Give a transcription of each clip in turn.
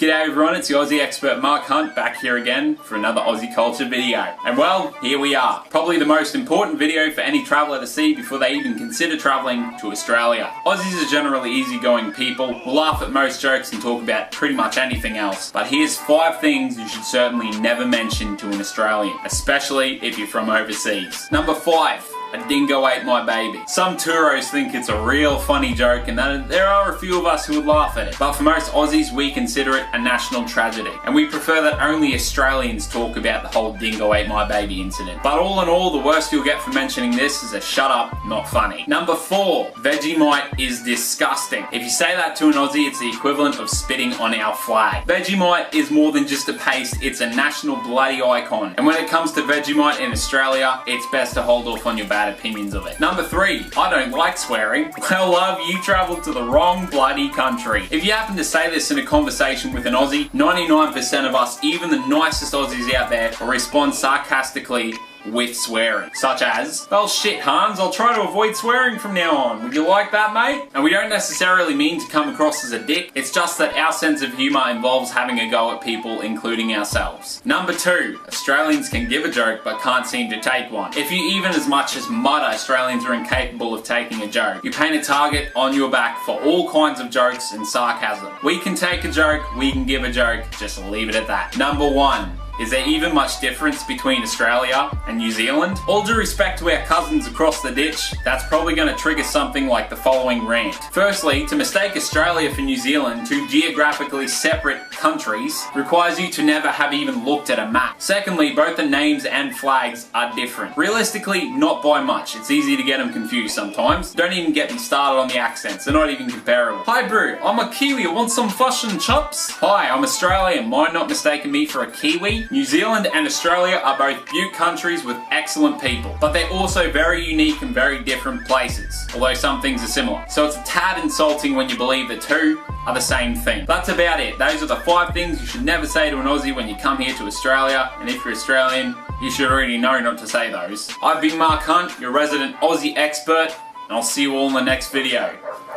G'day everyone, it's the Aussie expert Mark Hunt back here again for another Aussie culture video. And well, here we are. Probably the most important video for any traveller to see before they even consider travelling to Australia. Aussies are generally easygoing people, will laugh at most jokes and talk about pretty much anything else. But here's 5 things you should certainly never mention to an Australian, especially if you're from overseas. Number 5. A dingo ate my baby. Some touros think it's a real funny joke and that there are a few of us who would laugh at it. But for most Aussies, we consider it a national tragedy. And we prefer that only Australians talk about the whole dingo ate my baby incident. But all in all, the worst you'll get for mentioning this is a shut up, not funny. Number 4, Vegemite is disgusting. If you say that to an Aussie, it's the equivalent of spitting on our flag. Vegemite is more than just a paste, it's a national bloody icon. And when it comes to Vegemite in Australia, it's best to hold off on your bad opinions of it. Number 3, I don't like swearing. Well, love, you travelled to the wrong bloody country. If you happen to say this in a conversation with an Aussie, 99% of us, even the nicest Aussies out there, will respond sarcastically with swearing. Such as, well shit Hans, I'll try to avoid swearing from now on. Would you like that, mate? And we don't necessarily mean to come across as a dick, it's just that our sense of humour involves having a go at people, including ourselves. Number 2, Australians can give a joke but can't seem to take one. If you even as much as mutter Australians are incapable of taking a joke, you paint a target on your back for all kinds of jokes and sarcasm. We can take a joke, we can give a joke, just leave it at that. Number 1. Is there even much difference between Australia and New Zealand? All due respect to our cousins across the ditch, that's probably going to trigger something like the following rant. Firstly, to mistake Australia for New Zealand, two geographically separate countries, requires you to never have even looked at a map. Secondly, both the names and flags are different. Realistically, not by much. It's easy to get them confused sometimes. Don't even get me started on the accents, they're not even comparable. Hi bro, I'm a Kiwi, want some fish and chips? Hi, I'm Australian, mind not mistaking me for a Kiwi? New Zealand and Australia are both beaut countries with excellent people, but they're also very unique and very different places, although some things are similar. So it's a tad insulting when you believe the two are the same thing. That's about it. Those are the 5 things you should never say to an Aussie when you come here to Australia, and if you're Australian, you should already know not to say those. I've been Mark Hunt, your resident Aussie expert, and I'll see you all in the next video.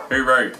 Hooroo.